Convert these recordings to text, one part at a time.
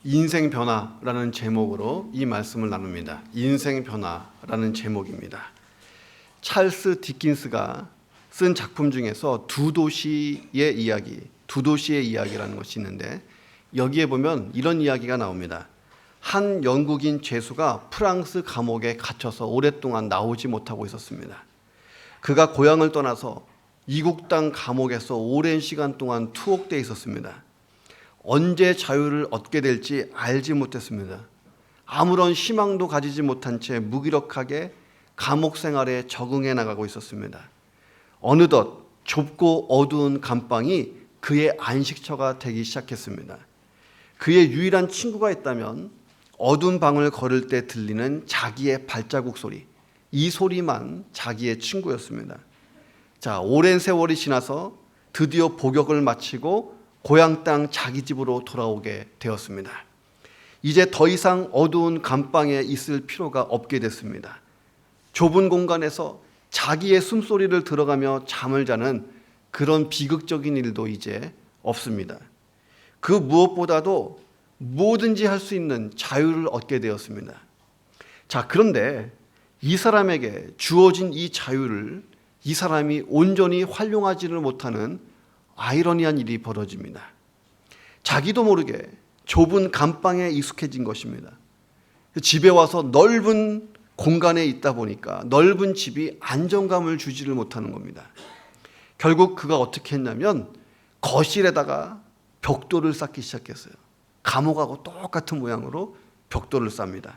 인생 변화라는 제목으로 이 말씀을 나눕니다. 인생 변화라는 제목입니다. 찰스 디킨스가 쓴 작품 중에서 두 도시의 이야기라는 것이 있는데, 여기에 보면 이런 이야기가 나옵니다. 한 영국인 죄수가 프랑스 감옥에 갇혀서 오랫동안 나오지 못하고 있었습니다. 그가 고향을 떠나서 이국 땅 감옥에서 오랜 시간 동안 투옥되어 있었습니다. 언제 자유를 얻게 될지 알지 못했습니다. 아무런 희망도 가지지 못한 채 무기력하게 감옥 생활에 적응해 나가고 있었습니다. 어느덧 좁고 어두운 감방이 그의 안식처가 되기 시작했습니다. 그의 유일한 친구가 있다면 어두운 방을 걸을 때 들리는 자기의 발자국 소리, 이 소리만 자기의 친구였습니다. 자, 오랜 세월이 지나서 드디어 복역을 마치고 고향 땅 자기 집으로 돌아오게 되었습니다. 이제 더 이상 어두운 감방에 있을 필요가 없게 됐습니다. 좁은 공간에서 자기의 숨소리를 들어가며 잠을 자는 그런 비극적인 일도 이제 없습니다. 그 무엇보다도 뭐든지 할 수 있는 자유를 얻게 되었습니다. 자, 그런데 이 사람에게 주어진 이 자유를 이 사람이 온전히 활용하지를 못하는 아이러니한 일이 벌어집니다. 자기도 모르게 좁은 감방에 익숙해진 것입니다. 집에 와서 넓은 공간에 있다 보니까 넓은 집이 안정감을 주지를 못하는 겁니다. 결국 그가 어떻게 했냐면 거실에다가 벽돌을 쌓기 시작했어요. 감옥하고 똑같은 모양으로 벽돌을 쌉니다.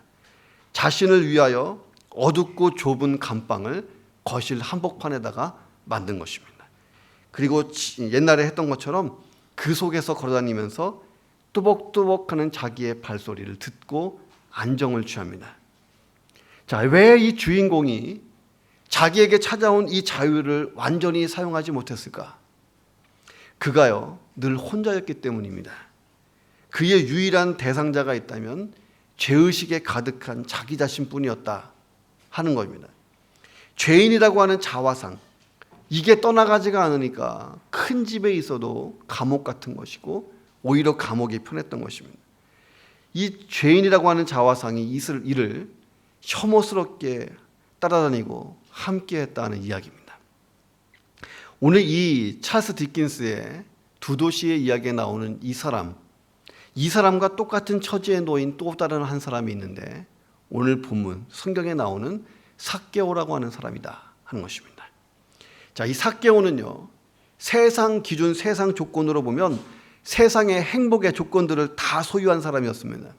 자신을 위하여 어둡고 좁은 감방을 거실 한복판에다가 만든 것입니다. 그리고 옛날에 했던 것처럼 그 속에서 걸어다니면서 뚜벅뚜벅하는 자기의 발소리를 듣고 안정을 취합니다. 자, 왜 이 주인공이 자기에게 찾아온 이 자유를 완전히 사용하지 못했을까? 그가요, 늘 혼자였기 때문입니다. 그의 유일한 대상자가 있다면 죄의식에 가득한 자기 자신뿐이었다 하는 겁니다. 죄인이라고 하는 자화상, 이게 떠나가지가 않으니까 큰 집에 있어도 감옥 같은 것이고 오히려 감옥이 편했던 것입니다. 이 죄인이라고 하는 자화상이 있을 일을 혐오스럽게 따라다니고 함께했다는 이야기입니다. 오늘 이 찰스 디킨스의 두 도시의 이야기에 나오는 이 사람과 똑같은 처지에 놓인 또 다른 한 사람이 있는데, 오늘 본문 성경에 나오는 삭개오라고 하는 사람이다 하는 것입니다. 자, 이 삭개오는요, 세상 기준, 세상 조건으로 보면 세상의 행복의 조건들을 다 소유한 사람이었습니다.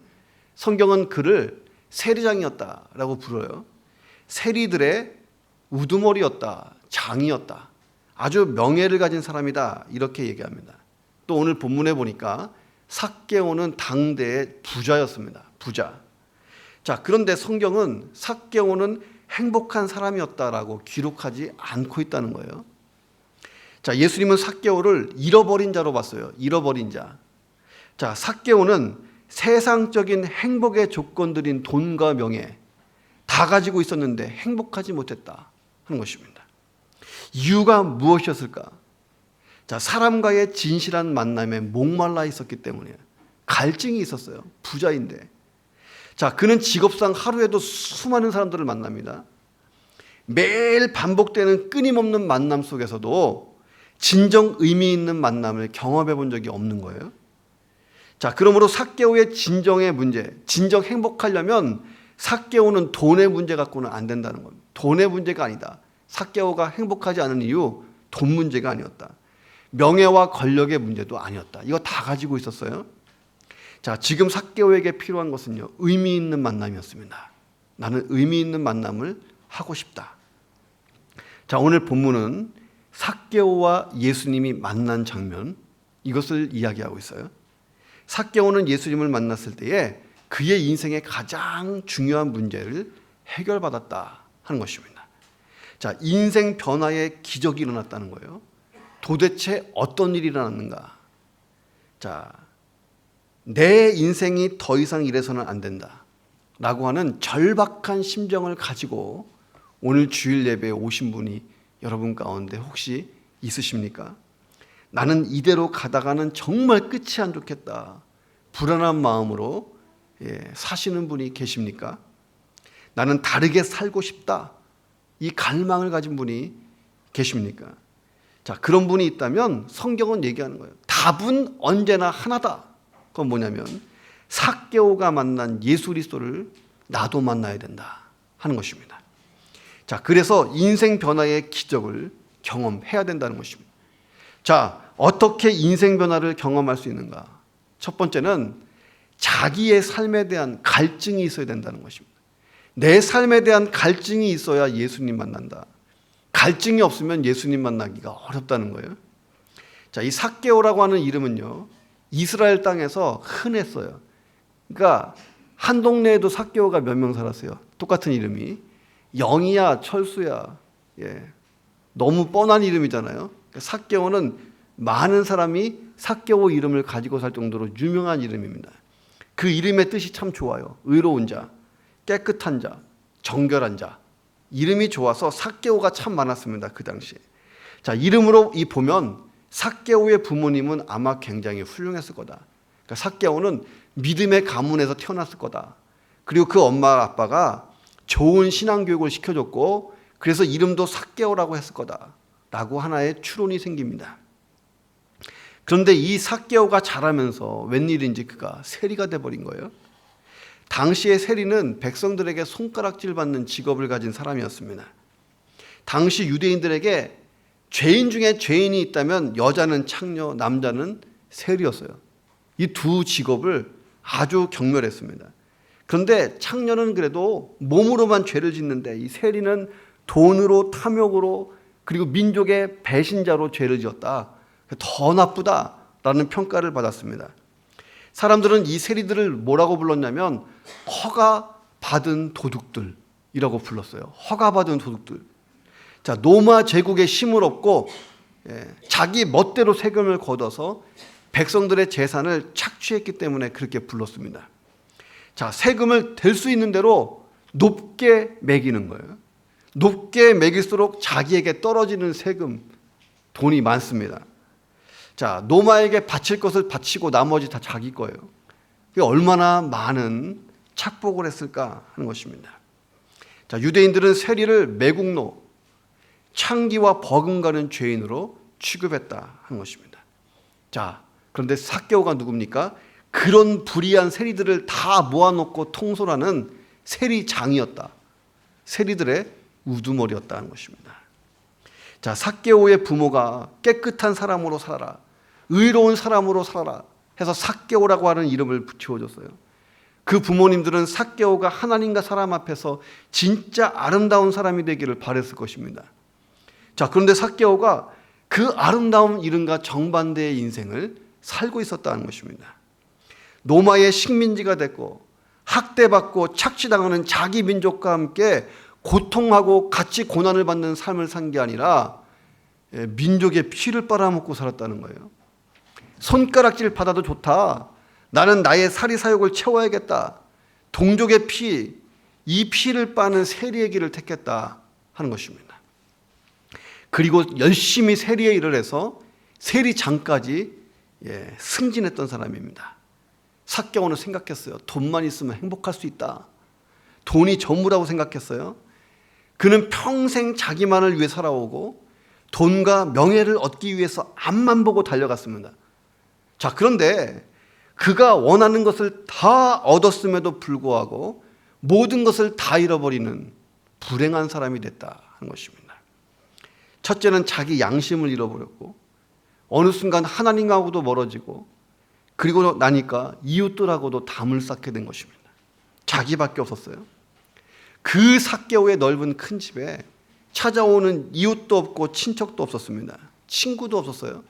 성경은 그를 세리장이었다라고 불러요. 세리들의 우두머리였다, 장이었다, 아주 명예를 가진 사람이다, 이렇게 얘기합니다. 또 오늘 본문에 보니까 삭개오는 당대의 부자였습니다. 부자. 자, 그런데 성경은 삭개오는 행복한 사람이었다라고 기록하지 않고 있다는 거예요. 자, 예수님은 삭개오를 잃어버린 자로 봤어요. 잃어버린 자. 자, 삭개오는 세상적인 행복의 조건들인 돈과 명예 다 가지고 있었는데 행복하지 못했다 하는 것입니다. 이유가 무엇이었을까? 자, 사람과의 진실한 만남에 목말라 있었기 때문에 갈증이 있었어요. 부자인데. 자, 그는 직업상 하루에도 수많은 사람들을 만납니다. 매일 반복되는 끊임없는 만남 속에서도 진정 의미 있는 만남을 경험해 본 적이 없는 거예요. 자, 그러므로 삭개오의 진정의 문제, 진정 행복하려면 삭개오는 돈의 문제 갖고는 안 된다는 겁니다. 돈의 문제가 아니다. 삭개오가 행복하지 않은 이유, 돈 문제가 아니었다. 명예와 권력의 문제도 아니었다. 이거 다 가지고 있었어요. 자, 지금 삭개오에게 필요한 것은요, 의미 있는 만남이었습니다. 나는 의미 있는 만남을 하고 싶다. 자, 오늘 본문은 삭개오와 예수님이 만난 장면, 이것을 이야기하고 있어요. 삭개오는 예수님을 만났을 때에 그의 인생의 가장 중요한 문제를 해결받았다 하는 것입니다. 자, 인생 변화의 기적이 일어났다는 거예요. 도대체 어떤 일이 일어났는가? 자, 내 인생이 더 이상 이래서는 안 된다 라고 하는 절박한 심정을 가지고 오늘 주일 예배에 오신 분이 여러분 가운데 혹시 있으십니까? 나는 이대로 가다가는 정말 끝이 안 좋겠다, 불안한 마음으로 사시는 분이 계십니까? 나는 다르게 살고 싶다. 이 갈망을 가진 분이 계십니까? 자, 그런 분이 있다면 성경은 얘기하는 거예요. 답은 언제나 하나다. 그건 뭐냐면 삭개오가 만난 예수 그리스도를 나도 만나야 된다 하는 것입니다. 자, 그래서 인생 변화의 기적을 경험해야 된다는 것입니다. 자, 어떻게 인생 변화를 경험할 수 있는가? 첫 번째는 자기의 삶에 대한 갈증이 있어야 된다는 것입니다. 내 삶에 대한 갈증이 있어야 예수님 만난다. 갈증이 없으면 예수님 만나기가 어렵다는 거예요. 자, 이 삭개오라고 하는 이름은요, 이스라엘 땅에서 흔했어요. 그러니까 한 동네에도 삭개오가 몇 명 살았어요. 똑같은 이름이. 영이야, 철수야. 너무 뻔한 이름이잖아요. 그러니까 삭개오는 많은 사람이 삭개오 이름을 가지고 살 정도로 유명한 이름입니다. 그 이름의 뜻이 참 좋아요. 의로운 자, 깨끗한 자, 정결한 자. 이름이 좋아서 삭개오가 참 많았습니다. 그 당시에. 자, 이름으로 보면 삭개오의 부모님은 아마 굉장히 훌륭했을 거다. 그러니까 삭개오는 믿음의 가문에서 태어났을 거다. 그리고 그 엄마 아빠가 좋은 신앙교육을 시켜줬고 그래서 이름도 삭개오라고 했을 거다 라고 하나의 추론이 생깁니다. 그런데 이 삭개오가 자라면서 웬일인지 그가 세리가 돼버린 거예요. 당시의 세리는 백성들에게 손가락질 받는 직업을 가진 사람이었습니다. 당시 유대인들에게 죄인 중에 죄인이 있다면 여자는 창녀, 남자는 세리였어요. 이 두 직업을 아주 경멸했습니다. 그런데 창녀는 그래도 몸으로만 죄를 짓는데 이 세리는 돈으로, 탐욕으로, 그리고 민족의 배신자로 죄를 지었다. 더 나쁘다라는 평가를 받았습니다. 사람들은 이 세리들을 뭐라고 불렀냐면 허가 받은 도둑들이라고 불렀어요. 허가 받은 도둑들. 자, 로마 제국에 힘을 얻고 자기 멋대로 세금을 걷어서 백성들의 재산을 착취했기 때문에 그렇게 불렀습니다. 자, 세금을 댈 수 있는 대로 높게 매기는 거예요. 높게 매길수록 자기에게 떨어지는 세금, 돈이 많습니다. 자, 노마에게 바칠 것을 바치고 나머지 다 자기 거예요. 그게 얼마나 많은 착복을 했을까 하는 것입니다. 자, 유대인들은 세리를 매국노, 창기와 버금가는 죄인으로 취급했다 하는 것입니다. 자, 그런데 삭개오가 누굽니까? 그런 불의한 세리들을 다 모아놓고 통솔하는 세리장이었다. 세리들의 우두머리였다는 것입니다. 자, 삭개오의 부모가 깨끗한 사람으로 살아라, 의로운 사람으로 살아라 해서 삭개오라고 하는 이름을 붙여줬어요. 그 부모님들은 삭개오가 하나님과 사람 앞에서 진짜 아름다운 사람이 되기를 바랬을 것입니다. 자, 그런데 삭개오가 그 아름다운 이름과 정반대의 인생을 살고 있었다는 것입니다. 로마의 식민지가 됐고 학대받고 착취당하는 자기 민족과 함께 고통하고 같이 고난을 받는 삶을 산 게 아니라 민족의 피를 빨아먹고 살았다는 거예요. 손가락질 받아도 좋다. 나는 나의 사리사욕을 채워야겠다. 동족의 피, 이 피를 빠는 세리의 길을 택했다 하는 것입니다. 그리고 열심히 세리의 일을 해서 세리장까지 승진했던 사람입니다. 삭개오는 생각했어요. 돈만 있으면 행복할 수 있다. 돈이 전부라고 생각했어요. 그는 평생 자기만을 위해 살아오고 돈과 명예를 얻기 위해서 앞만 보고 달려갔습니다. 자, 그런데 그가 원하는 것을 다 얻었음에도 불구하고 모든 것을 다 잃어버리는 불행한 사람이 됐다 하는 것입니다. 첫째는 자기 양심을 잃어버렸고 어느 순간 하나님하고도 멀어지고 그리고 나니까 이웃들하고도 담을 쌓게 된 것입니다. 자기밖에 없었어요. 그 삭개오의 넓은 큰 집에 찾아오는 이웃도 없고 친척도 없었습니다. 친구도 없었어요.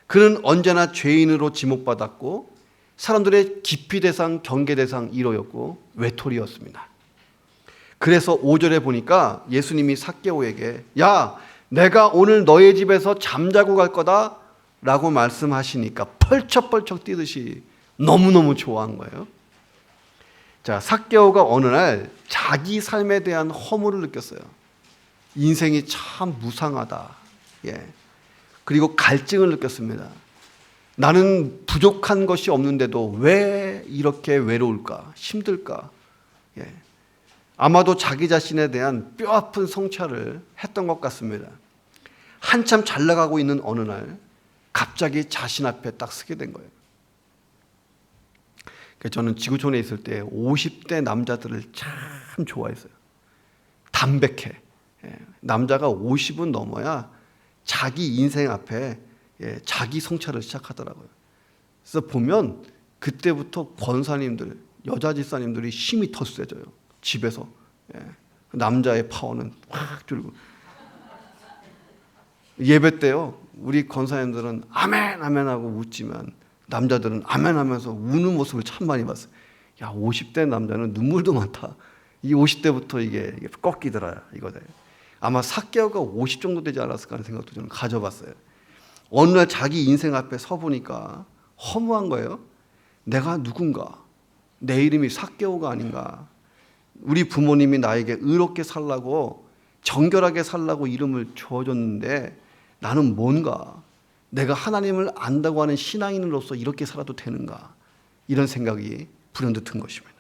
그는 언제나 죄인으로 지목받았고 사람들의 기피 대상, 경계 대상 1호였고 외톨이였습니다. 그래서 5절에 보니까 예수님이 삭개오에게 야, 내가 오늘 너의 집에서 잠자고 갈 거다 라고 말씀하시니까 펄쩍펄쩍 뛰듯이 너무너무 좋아한 거예요. 자, 삭개오가 어느 날 자기 삶에 대한 허물을 느꼈어요. 인생이 참 무상하다. 그리고 갈증을 느꼈습니다. 나는 부족한 것이 없는데도 왜 이렇게 외로울까? 힘들까? 예. 아마도 자기 자신에 대한 뼈아픈 성찰을 했던 것 같습니다. 한참 잘 나가고 있는 어느 날 갑자기 자신 앞에 딱 서게 된 거예요. 저는 지구촌에 있을 때 50대 남자들을 참 좋아했어요. 담백해. 남자가 50은 넘어야 자기 인생 앞에 자기 성찰을 시작하더라고요. 그래서 보면 그때부터 권사님들, 여자 집사님들이 힘이 더 세져요. 집에서. 남자의 파워는 확 줄고. 예배 때요, 우리 권사님들은 아멘 아멘 하고 웃지만 남자들은 아멘 하면서 우는 모습을 참 많이 봤어요. 야, 50대 남자는 눈물도 많다. 이 50대부터 이게 꺾이더라 이거다. 아마 삭개오가 50 정도 되지 않았을까 하는 생각도 저는 가져봤어요. 어느 날 자기 인생 앞에 서 보니까 허무한 거예요. 내가 누군가? 내 이름이 삭개오가 아닌가? 우리 부모님이 나에게 의롭게 살라고, 정결하게 살라고 이름을 주어줬는데 나는 뭔가? 내가 하나님을 안다고 하는 신앙인으로서 이렇게 살아도 되는가? 이런 생각이 불현듯 든 것입니다.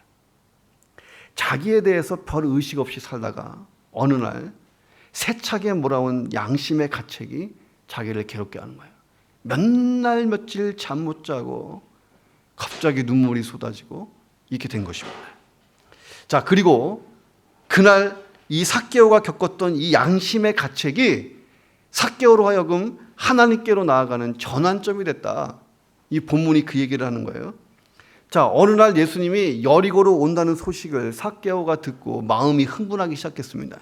자기에 대해서 별 의식 없이 살다가 어느 날 세차게 몰아온 양심의 가책이 자기를 괴롭게 하는 거예요. 몇 날 며칠 잠 못 자고 갑자기 눈물이 쏟아지고 이렇게 된 것입니다. 자, 그리고 그날 이 삭개오가 겪었던 이 양심의 가책이 삭개오로 하여금 하나님께로 나아가는 전환점이 됐다. 이 본문이 그 얘기를 하는 거예요. 자, 어느 날 예수님이 여리고로 온다는 소식을 삭개오가 듣고 마음이 흥분하기 시작했습니다.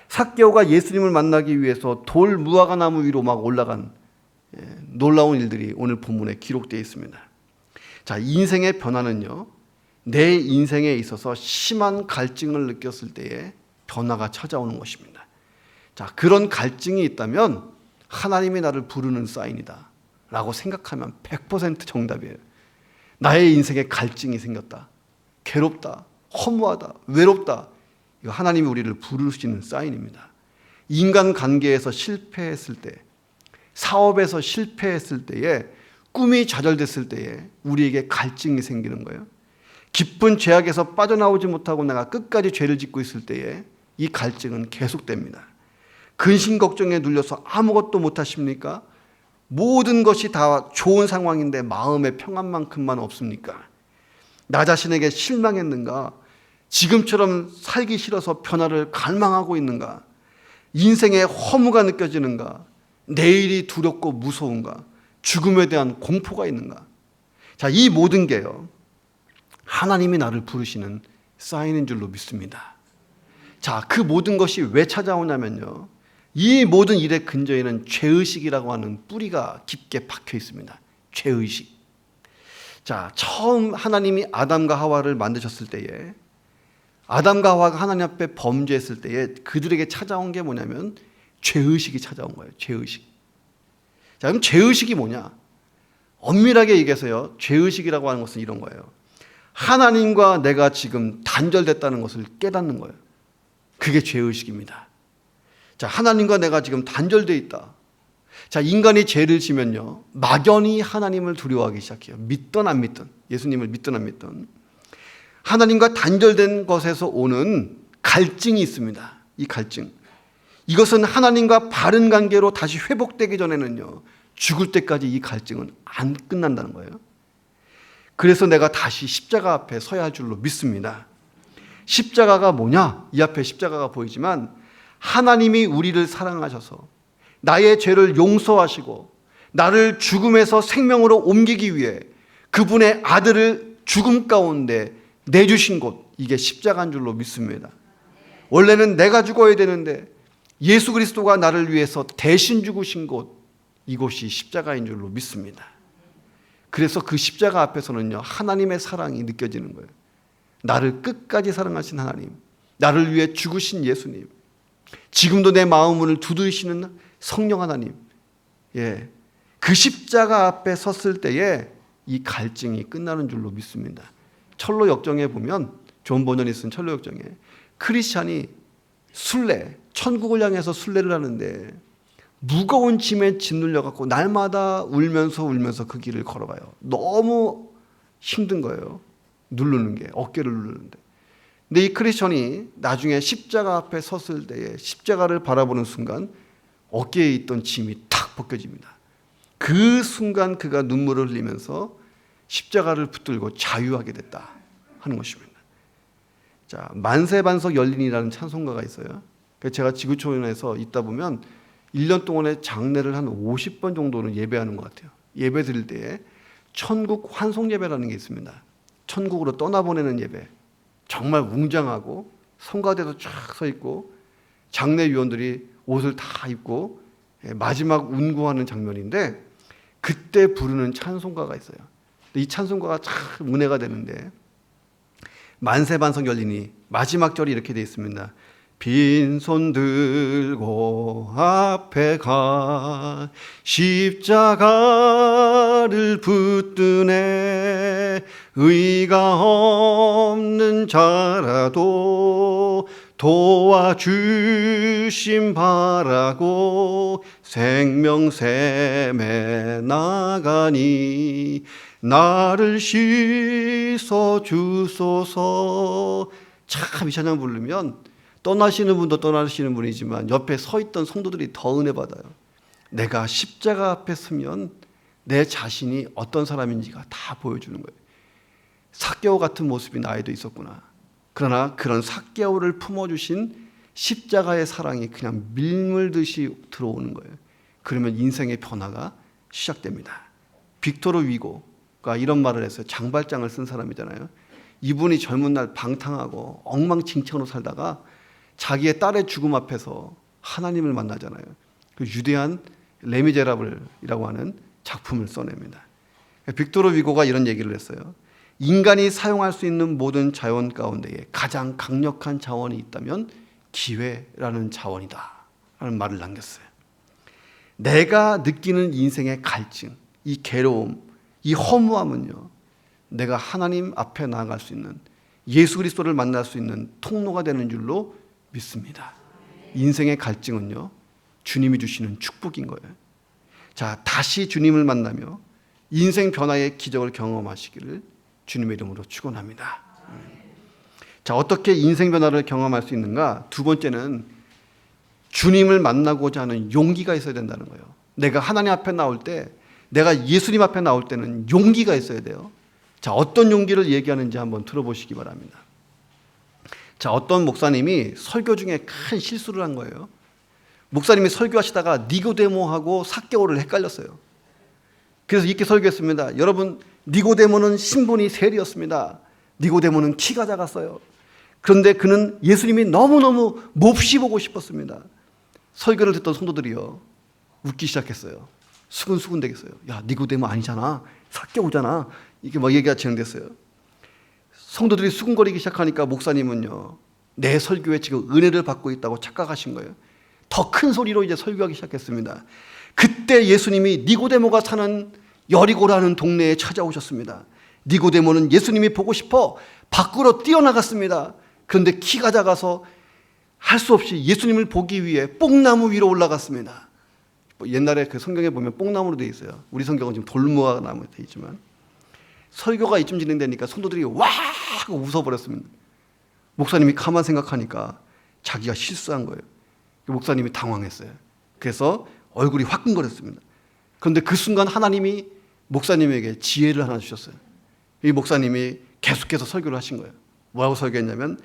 삭개오가 예수님을 만나기 위해서 돌 무화과 나무 위로 막 올라간 놀라운 일들이 오늘 본문에 기록되어 있습니다. 자, 인생의 변화는요, 내 인생에 있어서 심한 갈증을 느꼈을 때에 변화가 찾아오는 것입니다. 자, 그런 갈증이 있다면 하나님이 나를 부르는 사인이다 라고 생각하면 100% 정답이에요. 나의 인생에 갈증이 생겼다, 괴롭다, 허무하다, 외롭다, 이거 하나님이 우리를 부르시는 사인입니다. 인간관계에서 실패했을 때, 사업에서 실패했을 때에, 꿈이 좌절됐을 때에 우리에게 갈증이 생기는 거예요. 깊은 죄악에서 빠져나오지 못하고 내가 끝까지 죄를 짓고 있을 때에 이 갈증은 계속됩니다. 근심 걱정에 눌려서 아무것도 못하십니까? 모든 것이 다 좋은 상황인데 마음의 평안만큼만 없습니까? 나 자신에게 실망했는가? 지금처럼 살기 싫어서 변화를 갈망하고 있는가? 인생의 허무가 느껴지는가? 내일이 두렵고 무서운가? 죽음에 대한 공포가 있는가? 자, 이 모든 게요, 하나님이 나를 부르시는 사인인 줄로 믿습니다. 자, 그 모든 것이 왜 찾아오냐면요, 이 모든 일의 근저에는 죄의식이라고 하는 뿌리가 깊게 박혀 있습니다. 죄의식. 자, 처음 하나님이 아담과 하와를 만드셨을 때에, 아담과 하와가 하나님 앞에 범죄했을 때에 그들에게 찾아온 게 뭐냐면 죄의식이 찾아온 거예요. 죄의식. 자, 그럼 죄의식이 뭐냐? 엄밀하게 얘기해서요, 죄의식이라고 하는 것은 이런 거예요. 하나님과 내가 지금 단절됐다는 것을 깨닫는 거예요. 그게 죄의식입니다. 자, 하나님과 내가 지금 단절되어 있다. 자, 인간이 죄를 지면요, 막연히 하나님을 두려워하기 시작해요. 믿든 안 믿든, 예수님을 믿든 안 믿든. 하나님과 단절된 것에서 오는 갈증이 있습니다. 이 갈증. 이것은 하나님과 바른 관계로 다시 회복되기 전에는요, 죽을 때까지 이 갈증은 안 끝난다는 거예요. 그래서 내가 다시 십자가 앞에 서야 할 줄로 믿습니다. 십자가가 뭐냐? 이 앞에 십자가가 보이지만 하나님이 우리를 사랑하셔서 나의 죄를 용서하시고 나를 죽음에서 생명으로 옮기기 위해 그분의 아들을 죽음 가운데 내주신 곳, 이게 십자가인 줄로 믿습니다. 원래는 내가 죽어야 되는데 예수 그리스도가 나를 위해서 대신 죽으신 곳, 이곳이 십자가인 줄로 믿습니다. 그래서 그 십자가 앞에서는요, 하나님의 사랑이 느껴지는 거예요. 나를 끝까지 사랑하신 하나님, 나를 위해 죽으신 예수님, 지금도 내 마음을 두드리시는 성령 하나님, 그 십자가 앞에 섰을 때에 이 갈증이 끝나는 줄로 믿습니다. 철로 역정에 보면, 존 버전이 쓴 철로 역정에 크리스찬이 순례, 천국을 향해서 순례를 하는데 무거운 짐에 짓눌려 갖고 날마다 울면서 그 길을 걸어가요. 너무 힘든 거예요. 누르는 게, 어깨를 누르는데. 근데 이 크리스천이 나중에 십자가 앞에 섰을 때에 십자가를 바라보는 순간 어깨에 있던 짐이 탁 벗겨집니다. 그 순간 그가 눈물을 흘리면서 십자가를 붙들고 자유하게 됐다 하는 것입니다. 자, 만세반석 열린이라는 찬송가가 있어요. 제가 지구촌에서 있다 보면 1년 동안에 장례를 한 50번 정도는 예배하는 것 같아요. 예배 드릴 때에 천국 환송 예배라는 게 있습니다. 천국으로 떠나보내는 예배. 정말 웅장하고 성가대도 쫙 서 있고 장례위원들이 옷을 다 입고 마지막 운구하는 장면인데 그때 부르는 찬송가가 있어요. 이 찬송가가 참 은혜가 되는데 만세반석 열리니 마지막 절이 이렇게 되어 있습니다. 빈손 들고 앞에 가 십자가를 붙드네 의가 없는 자라도 도와주심 바라고 생명샘에 나가니 나를 씻어 주소서. 참 이 찬양 부르면 떠나시는 분도 떠나시는 분이지만 옆에 서 있던 성도들이 더 은혜 받아요. 내가 십자가 앞에 서면 내 자신이 어떤 사람인지가 다 보여주는 거예요. 삭개오 같은 모습이 나에도 있었구나. 그러나 그런 삭개오를 품어주신 십자가의 사랑이 그냥 밀물듯이 들어오는 거예요. 그러면 인생의 변화가 시작됩니다. 빅토르 위고가 이런 말을 했어요. 장발장을 쓴 사람이잖아요. 이분이 젊은 날 방탕하고 엉망진창으로 살다가 자기의 딸의 죽음 앞에서 하나님을 만나잖아요. 그 유대한 레미제라블이라고 하는 작품을 써냅니다. 빅토르 위고가 이런 얘기를 했어요. 인간이 사용할 수 있는 모든 자원 가운데에 가장 강력한 자원이 있다면 기회라는 자원이다 라는 말을 남겼어요. 내가 느끼는 인생의 갈증, 이 괴로움, 이 허무함은요, 내가 하나님 앞에 나아갈 수 있는, 예수 그리스도를 만날 수 있는 통로가 되는 줄로 믿습니다. 인생의 갈증은요, 주님이 주시는 축복인 거예요. 자, 다시 주님을 만나며 인생 변화의 기적을 경험하시기를 주님의 이름으로 축원합니다. 자, 어떻게 인생 변화를 경험할 수 있는가? 두 번째는 주님을 만나고자 하는 용기가 있어야 된다는 거예요. 내가 하나님 앞에 나올 때, 내가 예수님 앞에 나올 때는 용기가 있어야 돼요. 자, 어떤 용기를 얘기하는지 한번 들어보시기 바랍니다. 자, 어떤 목사님이 설교 중에 큰 실수를 한 거예요. 목사님이 설교하시다가 니고데모하고 삭개오를 헷갈렸어요. 그래서 이렇게 설교했습니다. 여러분, 니고데모는 신분이 세리였습니다. 니고데모는 키가 작았어요. 그런데 그는 예수님이 너무너무 몹시 보고 싶었습니다. 설교를 듣던 성도들이요, 웃기 시작했어요. 수근수근 되겠어요. 야, 니고데모 아니잖아, 삭개오잖아. 이게 막 얘기가 진행됐어요. 성도들이 수근거리기 시작하니까 목사님은요, 내 설교에 지금 은혜를 받고 있다고 착각하신 거예요. 더 큰 소리로 이제 설교하기 시작했습니다. 그때 예수님이 니고데모가 사는 여리고라는 동네에 찾아오셨습니다. 니고데모는 예수님이 보고 싶어 밖으로 뛰어나갔습니다. 그런데 키가 작아서 할 수 없이 예수님을 보기 위해 뽕나무 위로 올라갔습니다. 옛날에 그 성경에 보면 뽕나무로 되어 있어요. 우리 성경은 지금 돌무화가 나무로 되어 있지만, 설교가 이쯤 진행되니까 성도들이 와 하고 웃어버렸습니다. 목사님이 가만 생각하니까 자기가 실수한 거예요. 목사님이 당황했어요. 그래서 얼굴이 화끈거렸습니다. 그런데 그 순간 하나님이 목사님에게 지혜를 하나 주셨어요. 이 목사님이 계속해서 설교를 하신 거예요. 뭐라고 설교했냐면,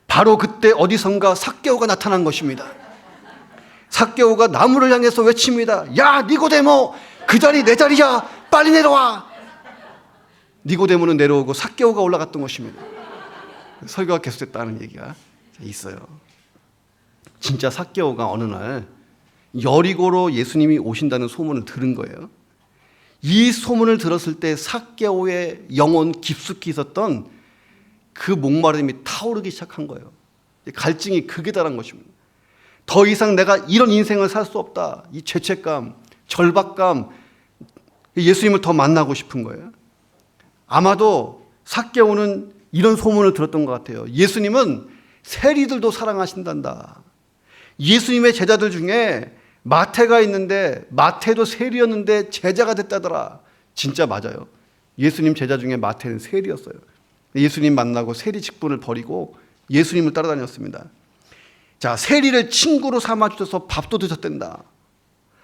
바로 그때 어디선가 삭개오가 나타난 것입니다. 삭개오가 나무를 향해서 외칩니다. 야, 니고데모, 그 자리 내 자리야, 빨리 내려와. 니고데모는 내려오고 삭개오가 올라갔던 것입니다. 설교가 계속됐다는 얘기가 있어요. 진짜 삭개오가 어느 날 여리고로 예수님이 오신다는 소문을 들은 거예요. 이 소문을 들었을 때 삭개오의 영혼 깊숙이 있었던 그 목마름이 타오르기 시작한 거예요. 갈증이 극에 달한 것입니다. 더 이상 내가 이런 인생을 살 수 없다. 이 죄책감, 절박감, 예수님을 더 만나고 싶은 거예요. 아마도 삭개오는 이런 소문을 들었던 것 같아요. 예수님은 세리들도 사랑하신단다. 예수님의 제자들 중에 마태가 있는데 마태도 세리였는데 제자가 됐다더라. 진짜 맞아요. 예수님 제자 중에 마태는 세리였어요. 예수님 만나고 세리 직분을 버리고 예수님을 따라다녔습니다. 자, 세리를 친구로 삼아주셔서 밥도 드셨단다.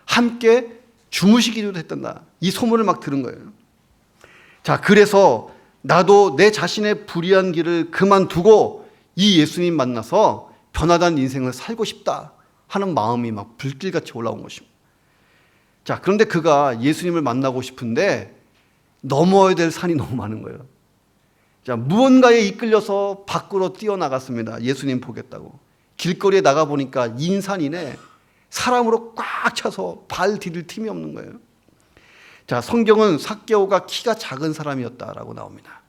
함께 주무시기도 했단다. 이 소문을 막 들은 거예요. 자, 그래서 나도 내 자신의 불의한 길을 그만두고 이 예수님 만나서 변화된 인생을 살고 싶다 하는 마음이 막 불길같이 올라온 것입니다. 자, 그런데 그가 예수님을 만나고 싶은데 넘어야 될 산이 너무 많은 거예요. 자, 무언가에 이끌려서 밖으로 뛰어나갔습니다. 예수님 보겠다고. 길거리에 나가보니까 인산이네. 사람으로 꽉 차서 발 디딜 틈이 없는 거예요. 자, 성경은 삭개오가 키가 작은 사람이었다라고 나옵니다.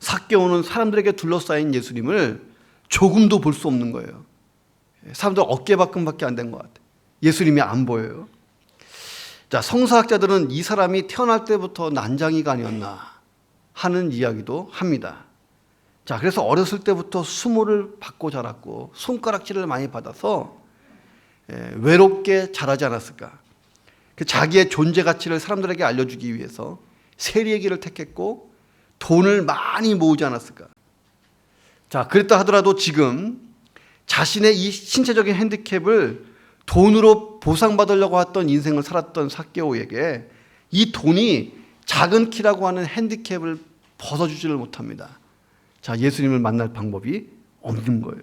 삭개오는 사람들에게 둘러싸인 예수님을 조금도 볼 수 없는 거예요. 사람들 어깨만큼밖에 안 된 것 같아요. 예수님이 안 보여요. 자, 성서학자들은 이 사람이 태어날 때부터 난장이가 아니었나 하는 이야기도 합니다. 자, 그래서 어렸을 때부터 수모를 받고 자랐고 손가락질을 많이 받아서 외롭게 자라지 않았을까. 자기의 존재 가치를 사람들에게 알려주기 위해서 세리의 길을 택했고 돈을 많이 모으지 않았을까. 자, 그랬다 하더라도 지금 자신의 이 신체적인 핸디캡을 돈으로 보상받으려고 했던 인생을 살았던 삭개오에게 이 돈이 작은 키라고 하는 핸디캡을 벗어주지를 못합니다. 자, 예수님을 만날 방법이 없는 거예요.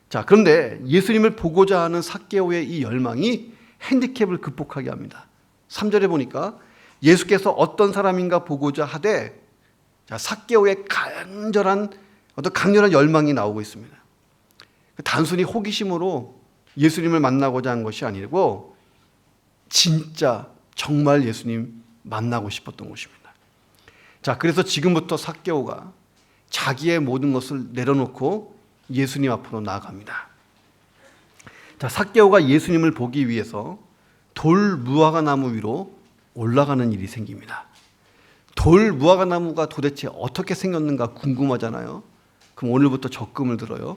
자, 그런데 예수님을 보고자 하는 삭개오의 이 열망이 핸디캡을 극복하게 합니다. 3절에 보니까 예수께서 어떤 사람인가 보고자 하되, 자, 삭개오의 강렬한 열망이 나오고 있습니다. 단순히 호기심으로 예수님을 만나고자 한 것이 아니고 진짜 정말 예수님 만나고 싶었던 것입니다. 자, 그래서 지금부터 삭개오가 자기의 모든 것을 내려놓고 예수님 앞으로 나아갑니다. 자, 삭개오가 예수님을 보기 위해서 돌 무화과 나무 위로 올라가는 일이 생깁니다. 돌 무화과 나무가 도대체 어떻게 생겼는가 궁금하잖아요. 그럼 오늘부터 적금을 들어요.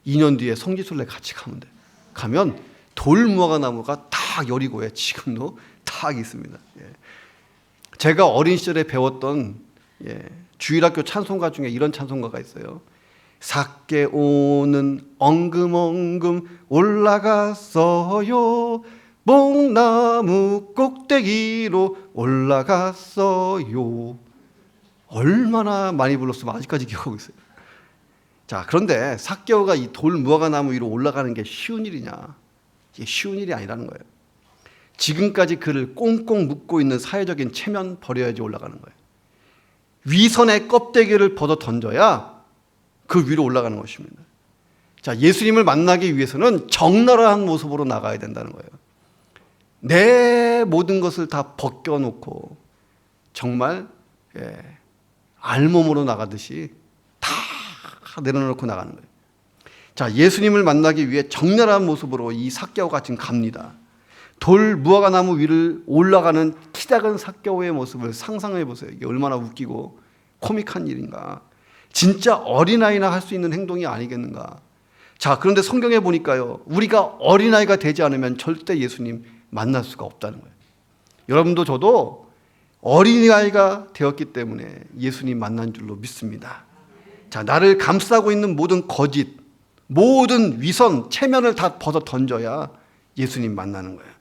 2년 뒤에 성지순례 같이 가면 돼. 가면 돌 무화과 나무가 딱 여리고에 지금도 딱 있습니다. 제가 어린 시절에 배웠던 주일학교 찬송가 중에 이런 찬송가가 있어요. 삭개오는 엉금엉금 올라갔어요. 목나무 꼭대기로 올라갔어요. 얼마나 많이 불렀으면 아직까지 기억하고 있어요. 자, 그런데 삭개오가 이 돌 무화과 나무 위로 올라가는 게 쉬운 일이냐? 이게 쉬운 일이 아니라는 거예요. 지금까지 그를 꽁꽁 묶고 있는 사회적인 체면 버려야지 올라가는 거예요. 위선의 껍데기를 벗어 던져야 그 위로 올라가는 것입니다. 자, 예수님을 만나기 위해서는 적나라한 모습으로 나가야 된다는 거예요. 내 모든 것을 다 벗겨놓고 정말 알몸으로 나가듯이 다 내려놓고 나가는 거예요. 자, 예수님을 만나기 위해 적나라한 모습으로 이 삭개오가 지금 갑니다. 돌 무화과 나무 위를 올라가는 키 작은 삭개오의 모습을 상상해 보세요. 이게 얼마나 웃기고 코믹한 일인가. 진짜 어린아이나 할 수 있는 행동이 아니겠는가. 자, 그런데 성경에 보니까요, 우리가 어린아이가 되지 않으면 절대 예수님 만날 수가 없다는 거예요. 여러분도 저도 어린아이가 되었기 때문에 예수님 만난 줄로 믿습니다. 자, 나를 감싸고 있는 모든 거짓, 모든 위선, 체면을 다 벗어 던져야 예수님 만나는 거예요.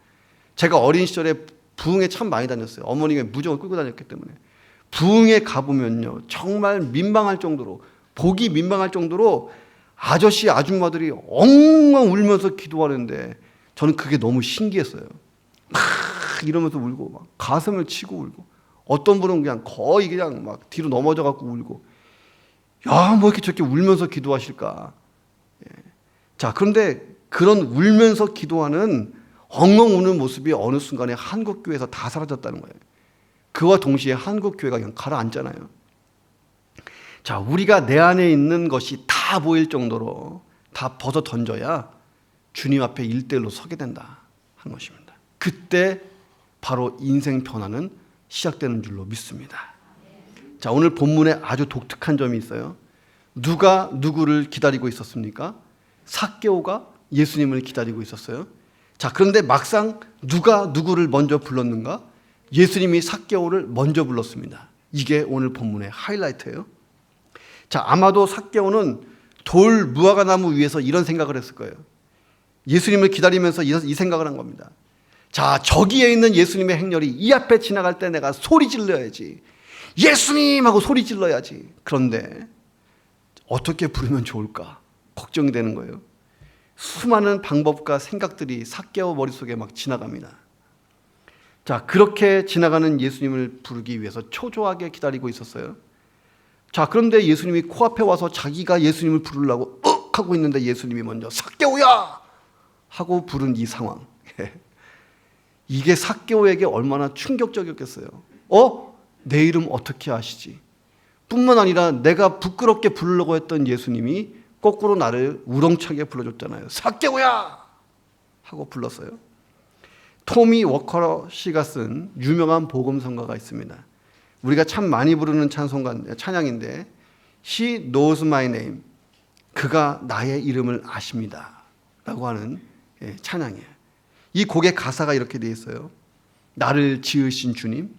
제가 어린 시절에 부흥에 참 많이 다녔어요. 어머니가 무정을 끌고 다녔기 때문에. 부흥에 가보면요, 정말 민망할 정도로, 보기 민망할 정도로 아저씨, 아줌마들이 엉엉 울면서 기도하는데 저는 그게 너무 신기했어요. 막 이러면서 울고, 막 가슴을 치고 울고, 어떤 분은 그냥 거의 그냥 막 뒤로 넘어져 갖고 울고, 야, 뭐 이렇게 저렇게 울면서 기도하실까. 자, 그런데 그런 울면서 기도하는 엉엉 우는 모습이 어느 순간에 한국교회에서 다 사라졌다는 거예요. 그와 동시에 한국교회가 그냥 가라앉잖아요. 자, 우리가 내 안에 있는 것이 다 보일 정도로 다 벗어 던져야 주님 앞에 일대일로 서게 된다 하는 것입니다. 그때 바로 인생 변화는 시작되는 줄로 믿습니다. 자, 오늘 본문에 아주 독특한 점이 있어요. 누가 누구를 기다리고 있었습니까? 삭개오가 예수님을 기다리고 있었어요. 자, 그런데 막상 누가 누구를 먼저 불렀는가? 예수님이 삭개오를 먼저 불렀습니다. 이게 오늘 본문의 하이라이트예요. 자, 아마도 삭개오는 돌 무화과 나무 위에서 이런 생각을 했을 거예요. 예수님을 기다리면서 이 생각을 한 겁니다. 자, 저기에 있는 예수님의 행렬이 이 앞에 지나갈 때 내가 소리 질러야지. 예수님 하고 소리 질러야지. 그런데 어떻게 부르면 좋을까? 걱정이 되는 거예요. 수많은 방법과 생각들이 삭개오 머릿속에 막 지나갑니다. 자, 그렇게 지나가는 예수님을 부르기 위해서 초조하게 기다리고 있었어요. 자, 그런데 예수님이 코앞에 와서 자기가 예수님을 부르려고 하고 있는데 예수님이 먼저 삭개오야 하고 부른 이 상황. 이게 삭개오에게 얼마나 충격적이었겠어요. 내 이름 어떻게 아시지? 뿐만 아니라 내가 부끄럽게 부르려고 했던 예수님이 거꾸로 나를 우렁차게 불러줬잖아요. 삭개오야 하고 불렀어요. 토미 워커 씨가 쓴 유명한 복음성가가 있습니다. 우리가 참 많이 부르는 찬양인데 He knows my name. 그가 나의 이름을 아십니다 라고 하는 찬양이에요. 이 곡의 가사가 이렇게 되어 있어요. 나를 지으신 주님,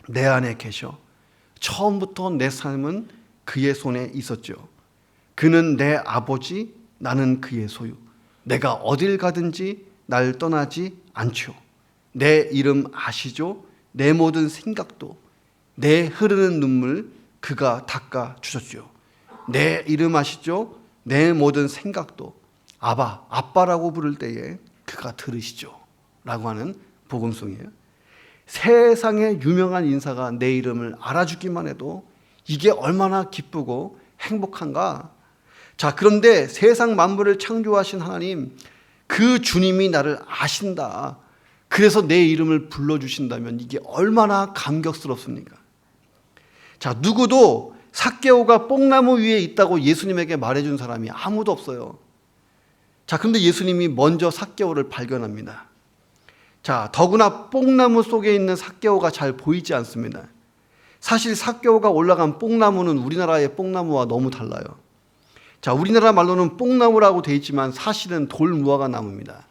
내 안에 계셔. 처음부터 내 삶은 그의 손에 있었죠. 그는 내 아버지, 나는 그의 소유. 내가 어딜 가든지 날 떠나지 않죠. 내 이름 아시죠? 내 모든 생각도, 내 흐르는 눈물 그가 닦아 주셨죠. 내 이름 아시죠? 내 모든 생각도 아바, 아빠라고 부를 때에 그가 들으시죠 라고 하는 복음송이에요. 세상에 유명한 인사가 내 이름을 알아주기만 해도 이게 얼마나 기쁘고 행복한가. 자, 그런데 세상 만물을 창조하신 하나님, 그 주님이 나를 아신다. 그래서 내 이름을 불러주신다면 이게 얼마나 감격스럽습니까? 자, 누구도 삭개오가 뽕나무 위에 있다고 예수님에게 말해준 사람이 아무도 없어요. 자, 근데 예수님이 먼저 삭개오를 발견합니다. 자, 더구나 뽕나무 속에 있는 삭개오가 잘 보이지 않습니다. 사실 삭개오가 올라간 뽕나무는 우리나라의 뽕나무와 너무 달라요. 자, 우리나라 말로는 뽕나무라고 되어 있지만 사실은 돌무화과 나무입니다.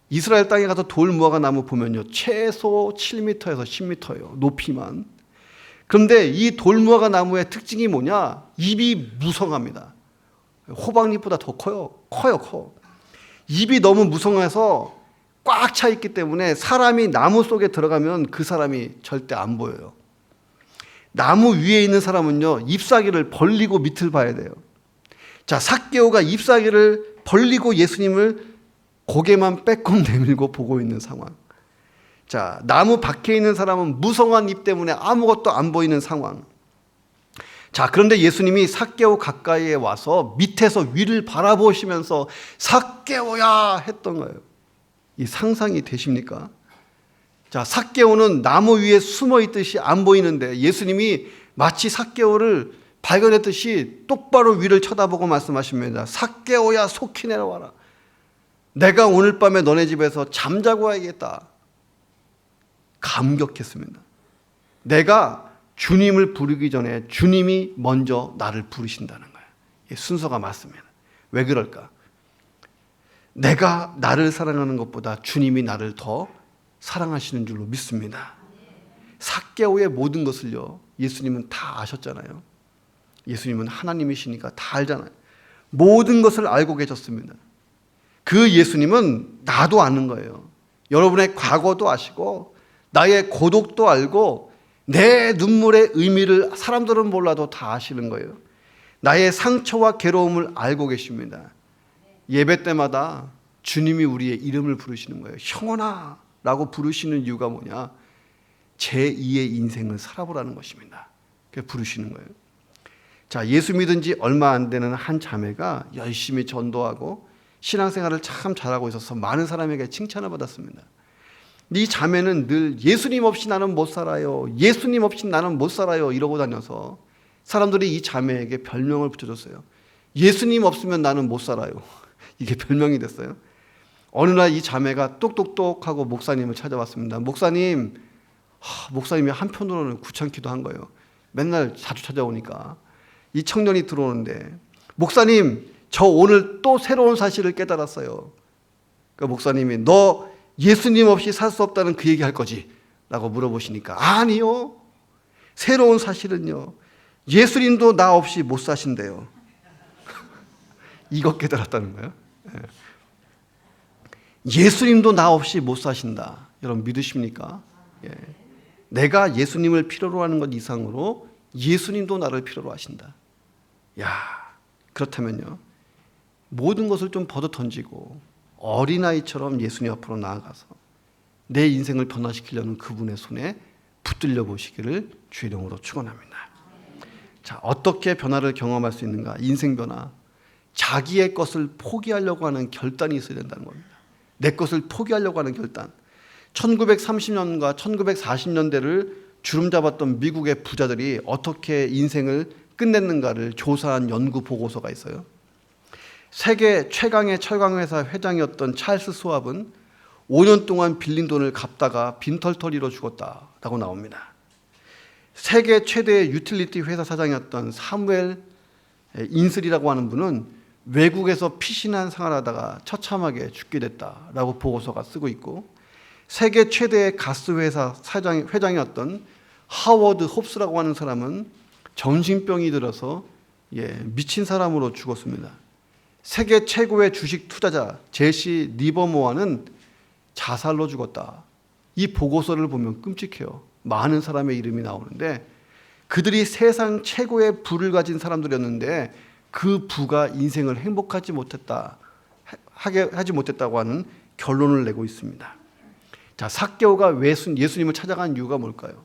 이스라엘 땅에 가서 돌무화과 나무 보면요, 최소 7m에서 10m예요. 높이만. 그런데 이 돌무화과 나무의 특징이 뭐냐? 잎이 무성합니다. 호박잎보다 더 커요. 잎이 너무 무성해서 꽉 차 있기 때문에 사람이 나무 속에 들어가면 그 사람이 절대 안 보여요. 나무 위에 있는 사람은요, 잎사귀를 벌리고 밑을 봐야 돼요. 자, 삭개오가 잎사귀를 벌리고 예수님을 고개만 빼꼼 내밀고 보고 있는 상황. 자, 나무 밖에 있는 사람은 무성한 잎 때문에 아무것도 안 보이는 상황. 자, 그런데 예수님이 삭개오 가까이에 와서 밑에서 위를 바라보시면서 삭개오야 했던 거예요. 이 상상이 되십니까? 자, 삭개오는 나무 위에 숨어 있듯이 안 보이는데 예수님이 마치 삭개오를 발견했듯이 똑바로 위를 쳐다보고 말씀하십니다. 삭개오야, 속히 내려와라. 내가 오늘 밤에 너네 집에서 잠자고 와야겠다. 감격했습니다. 내가 주님을 부르기 전에 주님이 먼저 나를 부르신다는 거예요. 순서가 맞습니다. 왜 그럴까? 내가 나를 사랑하는 것보다 주님이 나를 더 사랑하시는 줄로 믿습니다. 삭개오의 모든 것을요, 예수님은 다 아셨잖아요. 예수님은 하나님이시니까 다 알잖아요. 모든 것을 알고 계셨습니다. 그 예수님은 나도 아는 거예요. 여러분의 과거도 아시고 나의 고독도 알고 내 눈물의 의미를 사람들은 몰라도 다 아시는 거예요. 나의 상처와 괴로움을 알고 계십니다. 예배 때마다 주님이 우리의 이름을 부르시는 거예요. 형원아 라고 부르시는 이유가 뭐냐? 제2의 인생을 살아보라는 것입니다. 그래서 부르시는 거예요. 자, 예수 믿은 지 얼마 안 되는 한 자매가 열심히 전도하고 신앙생활을 참 잘하고 있어서 많은 사람에게 칭찬을 받았습니다. 이 자매는 늘 예수님 없이 나는 못 살아요. 예수님 없이 나는 못 살아요. 이러고 다녀서 사람들이 이 자매에게 별명을 붙여줬어요. 예수님 없으면 나는 못 살아요. 이게 별명이 됐어요. 어느 날 이 자매가 똑똑똑하고 목사님을 찾아왔습니다. 목사님이 한편으로는 귀찮기도 한 거예요. 맨날 자주 찾아오니까. 이 청년이 들어오는데, 목사님, 저 오늘 또 새로운 사실을 깨달았어요. 그 목사님이 너 예수님 없이 살 수 없다는 그 얘기 할 거지? 라고 물어보시니까 아니요. 새로운 사실은요. 예수님도 나 없이 못 사신대요. 이거 깨달았다는 거예요. 예수님도 나 없이 못 사신다. 여러분 믿으십니까? 예. 내가 예수님을 필요로 하는 것 이상으로 예수님도 나를 필요로 하신다. 야, 그렇다면요. 모든 것을 좀 벗어 던지고 어린아이처럼 예수님 앞으로 나아가서 내 인생을 변화시키려는 그분의 손에 붙들려 보시기를 주의 이름으로 축원합니다. 자, 어떻게 변화를 경험할 수 있는가? 인생 변화. 자기의 것을 포기하려고 하는 결단이 있어야 된다는 겁니다. 내 것을 포기하려고 하는 결단. 1930년과 1940년대를 주름잡았던 미국의 부자들이 어떻게 인생을 끝냈는가를 조사한 연구 보고서가 있어요. 세계 최강의 철강회사 회장이었던 찰스 스왑은 5년 동안 빌린 돈을 갚다가 빈털터리로 죽었다라고 나옵니다. 세계 최대의 유틸리티 회사 사장이었던 사무엘 인슬이라고 하는 분은 외국에서 피신한 생활하다가 처참하게 죽게 됐다라고 보고서가 쓰고 있고, 세계 최대의 가스 회사 회장이었던 하워드 홉스라고 하는 사람은 정신병이 들어서 미친 사람으로 죽었습니다. 세계 최고의 주식 투자자 제시 리버모어는 자살로 죽었다. 이 보고서를 보면 끔찍해요. 많은 사람의 이름이 나오는데 그들이 세상 최고의 부를 가진 사람들이었는데 그 부가 인생을 행복하지 못했다고 하는 결론을 내고 있습니다. 자, 삭개오가 왜 예수님을 찾아간 이유가 뭘까요?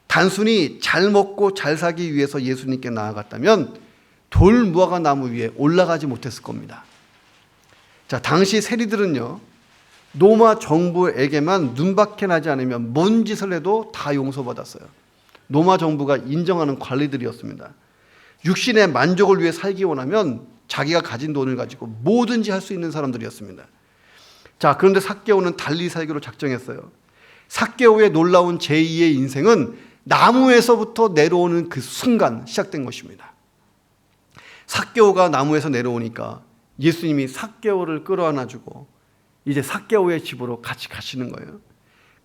단순히 잘 먹고 잘 살기 위해서 예수님께 나아갔다면 돌무화과 나무 위에 올라가지 못했을 겁니다. 자, 당시 세리들은요, 로마 정부에게만 눈밖에 나지 않으면 뭔 짓을 해도 다 용서받았어요. 로마 정부가 인정하는 관리들이었습니다. 육신의 만족을 위해 살기 원하면 자기가 가진 돈을 가지고 뭐든지 할 수 있는 사람들이었습니다. 자, 그런데 삭개오는 달리 살기로 작정했어요. 삭개오의 놀라운 제2의 인생은 나무에서부터 내려오는 그 순간 시작된 것입니다. 삭개오가 나무에서 내려오니까 예수님이 삭개오를 끌어안아주고 이제 삭개오의 집으로 같이 가시는 거예요.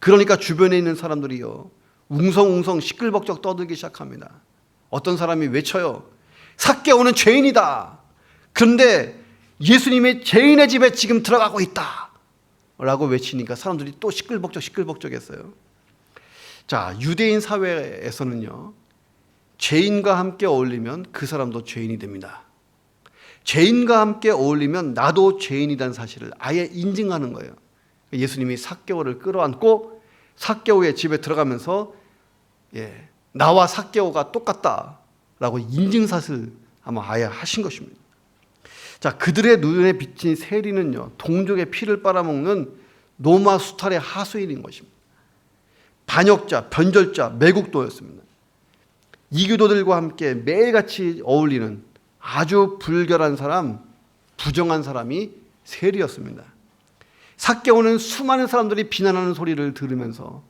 그러니까 주변에 있는 사람들이요, 웅성웅성 시끌벅적 떠들기 시작합니다. 어떤 사람이 외쳐요. 삭개오는 죄인이다. 그런데 예수님이 죄인의 집에 지금 들어가고 있다 라고 외치니까 사람들이 또 시끌벅적 했어요. 자, 유대인 사회에서는요, 죄인과 함께 어울리면 그 사람도 죄인이 됩니다. 죄인과 함께 어울리면 나도 죄인이라는 사실을 아예 인증하는 거예요. 예수님이 삭개오를 끌어안고 삭개오의 집에 들어가면서 나와 삭개오가 똑같다라고 인증샷을 아마 아예 하신 것입니다. 자, 그들의 눈에 비친 세리는요, 동족의 피를 빨아먹는 로마 수탈의 하수인인 것입니다. 반역자, 변절자, 매국노였습니다. 이교도들과 함께 매일같이 어울리는 아주 불결한 사람, 부정한 사람이 세리였습니다. 삭개오는 수많은 사람들이 비난하는 소리를 들으면서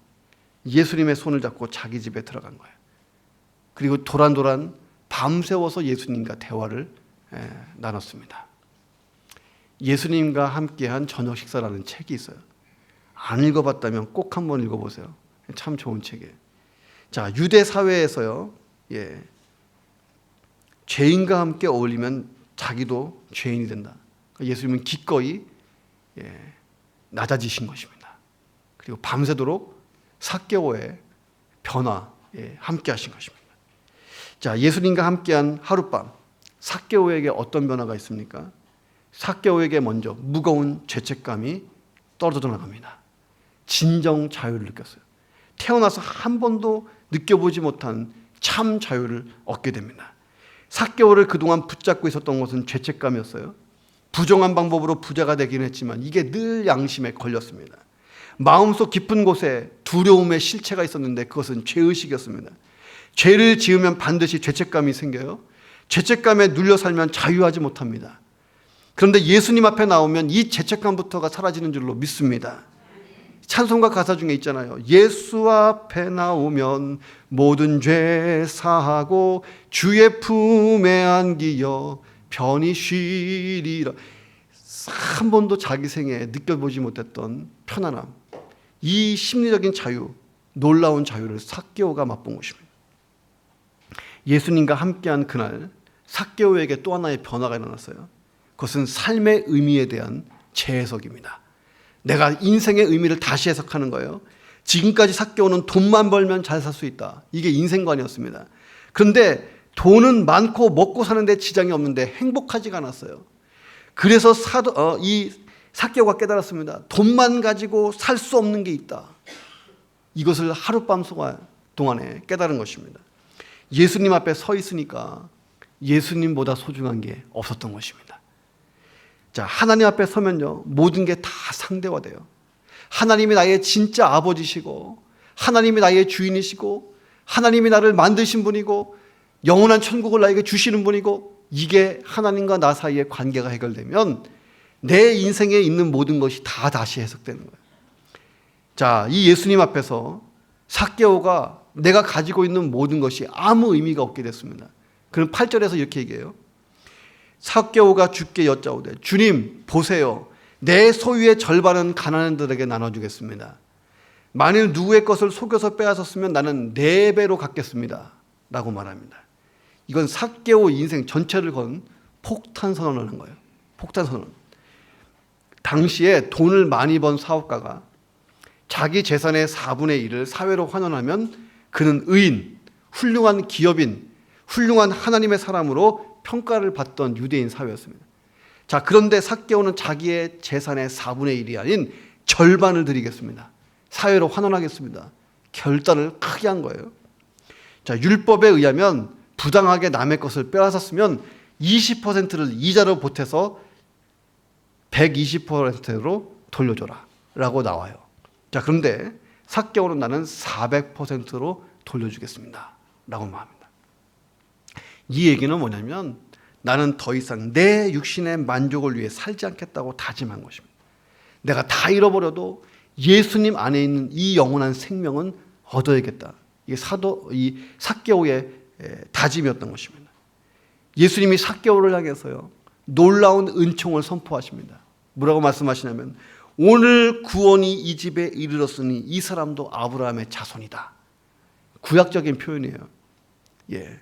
예수님의 손을 잡고 자기 집에 들어간 거예요. 그리고 도란도란 밤새워서 예수님과 대화를 나눴습니다. 예수님과 함께한 저녁 식사라는 책이 있어요. 안 읽어봤다면 꼭 한번 읽어보세요. 참 좋은 책이에요. 자, 유대 사회에서요, 죄인과 함께 어울리면 자기도 죄인이 된다. 예수님은 기꺼이 낮아지신 것입니다. 그리고 밤새도록 삭개오의 변화에 함께 하신 것입니다. 자, 예수님과 함께한 하룻밤, 삭개오에게 어떤 변화가 있습니까? 삭개오에게 먼저 무거운 죄책감이 떨어져 나갑니다. 진정 자유를 느꼈어요. 태어나서 한 번도 느껴보지 못한 참 자유를 얻게 됩니다. 삭개오를 그동안 붙잡고 있었던 것은 죄책감이었어요. 부정한 방법으로 부자가 되긴 했지만 이게 늘 양심에 걸렸습니다. 마음속 깊은 곳에 두려움의 실체가 있었는데 그것은 죄의식이었습니다. 죄를 지으면 반드시 죄책감이 생겨요. 죄책감에 눌려 살면 자유하지 못합니다. 그런데 예수님 앞에 나오면 이 죄책감부터가 사라지는 줄로 믿습니다. 찬송가 가사 중에 있잖아요. 예수 앞에 나오면 모든 죄 사하고 주의 품에 안기어 편히 쉬리라. 한 번도 자기 생에 느껴보지 못했던 편안함, 이 심리적인 자유, 놀라운 자유를 삭개오가 맛본 것입니다. 예수님과 함께한 그날 삭개오에게 또 하나의 변화가 일어났어요. 그것은 삶의 의미에 대한 재해석입니다. 내가 인생의 의미를 다시 해석하는 거예요. 지금까지 삭개오는 돈만 벌면 잘 살 수 있다, 이게 인생관이었습니다. 그런데 돈은 많고 먹고 사는데 지장이 없는데 행복하지가 않았어요. 그래서 이 삭개오가 깨달았습니다. 돈만 가지고 살 수 없는 게 있다. 이것을 하룻밤 동안에 깨달은 것입니다. 예수님 앞에 서 있으니까 예수님보다 소중한 게 없었던 것입니다. 자, 하나님 앞에 서면요, 모든 게 다 상대화돼요. 하나님이 나의 진짜 아버지시고, 하나님이 나의 주인이시고, 하나님이 나를 만드신 분이고, 영원한 천국을 나에게 주시는 분이고, 이게 하나님과 나 사이의 관계가 해결되면 내 인생에 있는 모든 것이 다 다시 해석되는 거예요. 자, 이 예수님 앞에서 삭개오가 내가 가지고 있는 모든 것이 아무 의미가 없게 됐습니다. 그럼 8절에서 이렇게 얘기해요. 삭개오가 주께 여짜오되 주님 보세요, 내 소유의 절반은 가난한들에게 나눠주겠습니다. 만일 누구의 것을 속여서 빼앗았으면 나는 4배로 갚겠습니다 라고 말합니다. 이건 삭개오 인생 전체를 건 폭탄 선언을 한 거예요. 폭탄 선언. 당시에 돈을 많이 번 사업가가 자기 재산의 4분의 1을 사회로 환원하면 그는 의인, 훌륭한 기업인, 훌륭한 하나님의 사람으로 평가를 받던 유대인 사회였습니다. 자, 그런데 삭개오는 자기의 재산의 4분의 1이 아닌 절반을 드리겠습니다. 사회로 환원하겠습니다. 결단을 크게 한 거예요. 자, 율법에 의하면 부당하게 남의 것을 빼앗았으면 20%를 이자로 보태서 120%로 돌려줘라 라고 나와요. 자, 그런데 삭개오는 나는 400%로 돌려주겠습니다 라고 말합니다. 이 얘기는 뭐냐면 나는 더 이상 내 육신의 만족을 위해 살지 않겠다고 다짐한 것입니다. 내가 다 잃어버려도 예수님 안에 있는 이 영원한 생명은 얻어야겠다. 이게 이 삭개오의 다짐이었던 것입니다. 예수님이 삭개오를 향해서요, 놀라운 은총을 선포하십니다. 뭐라고 말씀하시냐면 오늘 구원이 이 집에 이르렀으니 이 사람도 아브라함의 자손이다. 구약적인 표현이에요. 예,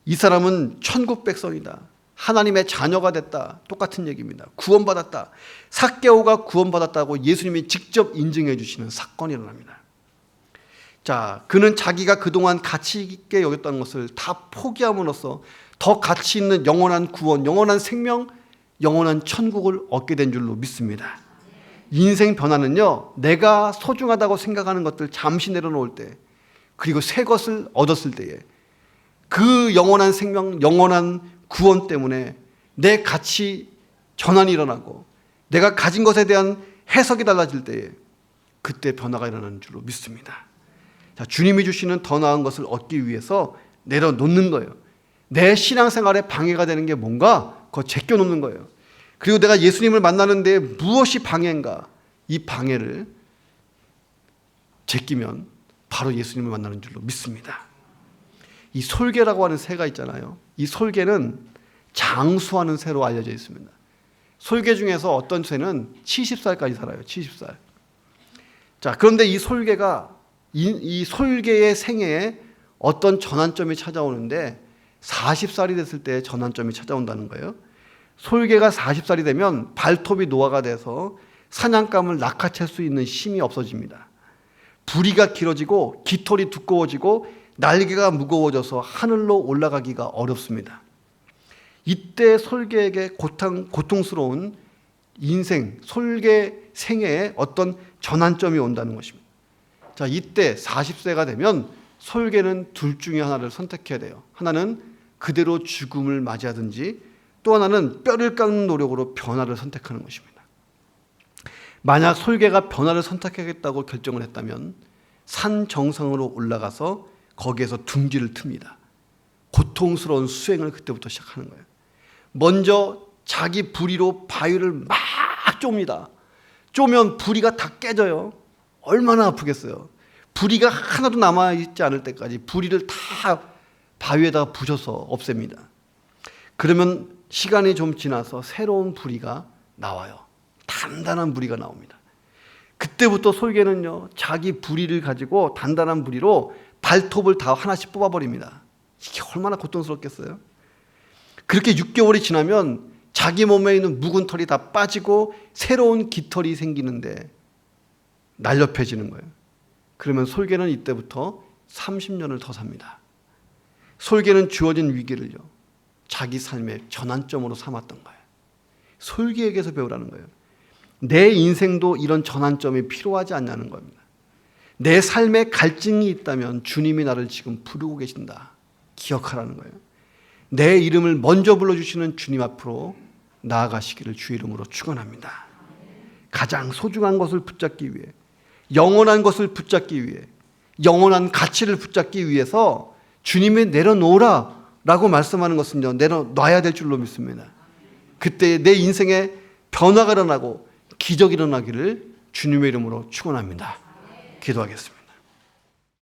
이 사람은 천국 백성이다. 하나님의 자녀가 됐다. 똑같은 얘기입니다. 구원받았다. 삭개오가 구원받았다고 예수님이 직접 인증해 주시는 사건이 일어납니다. 자, 그는 자기가 그동안 가치 있게 여겼던 것을 다 포기함으로써 더 가치 있는 영원한 구원, 영원한 생명, 영원한 천국을 얻게 된 줄로 믿습니다. 인생 변화는요, 내가 소중하다고 생각하는 것들 잠시 내려놓을 때, 그리고 새 것을 얻었을 때에 그 영원한 생명, 영원한 구원 때문에 내 가치 전환이 일어나고 내가 가진 것에 대한 해석이 달라질 때에 그때 변화가 일어나는 줄로 믿습니다. 자, 주님이 주시는 더 나은 것을 얻기 위해서 내려놓는 거예요. 내 신앙생활에 방해가 되는 게 뭔가 그거 제껴놓는 거예요. 그리고 내가 예수님을 만나는데 무엇이 방해인가, 이 방해를 제끼면 바로 예수님을 만나는 줄로 믿습니다. 이 솔개라고 하는 새가 있잖아요. 이 솔개는 장수하는 새로 알려져 있습니다. 솔개 중에서 어떤 새는 70살까지 살아요. 70살. 자, 그런데 이 솔개가 이 솔개의 생애에 어떤 전환점이 찾아오는데 40살이 됐을 때 전환점이 찾아온다는 거예요. 솔개가 40살이 되면 발톱이 노화가 돼서 사냥감을 낚아챌 수 있는 힘이 없어집니다. 부리가 길어지고 깃털이 두꺼워지고 날개가 무거워져서 하늘로 올라가기가 어렵습니다. 이때 솔개에게 고통스러운 인생, 솔개 생애에 어떤 전환점이 온다는 것입니다. 자, 이때 40세가 되면 솔개는 둘 중에 하나를 선택해야 돼요. 하나는 그대로 죽음을 맞이하든지 또 하나는 뼈를 깎는 노력으로 변화를 선택하는 것입니다. 만약 솔개가 변화를 선택하겠다고 결정을 했다면 산 정상으로 올라가서 거기에서 둥지를 틉니다. 고통스러운 수행을 그때부터 시작하는 거예요. 먼저 자기 부리로 바위를 막 쫍니다. 쪼면 부리가 다 깨져요. 얼마나 아프겠어요. 부리가 하나도 남아있지 않을 때까지 부리를 다 바위에다가 부셔서 없앱니다. 그러면 시간이 좀 지나서 새로운 부리가 나와요. 단단한 부리가 나옵니다. 그때부터 솔개는요, 자기 부리를 가지고 단단한 부리로 발톱을 다 하나씩 뽑아버립니다. 이게 얼마나 고통스럽겠어요? 그렇게 6개월이 지나면 자기 몸에 있는 묵은 털이 다 빠지고 새로운 깃털이 생기는데 날렵해지는 거예요. 그러면 솔개는 이때부터 30년을 더 삽니다. 솔개는 주어진 위기를요, 자기 삶의 전환점으로 삼았던 거예요. 솔개에게서 배우라는 거예요. 내 인생도 이런 전환점이 필요하지 않냐는 겁니다. 내 삶에 갈증이 있다면 주님이 나를 지금 부르고 계신다. 기억하라는 거예요. 내 이름을 먼저 불러주시는 주님 앞으로 나아가시기를 주 이름으로 축원합니다. 가장 소중한 것을 붙잡기 위해, 영원한 것을 붙잡기 위해, 영원한 가치를 붙잡기 위해서 주님이 내려놓으라 라고 말씀하는 것은요, 내려놔야 될 줄로 믿습니다. 그때 내 인생에 변화가 일어나고 기적이 일어나기를 주님의 이름으로 축원합니다. 기도하겠습니다.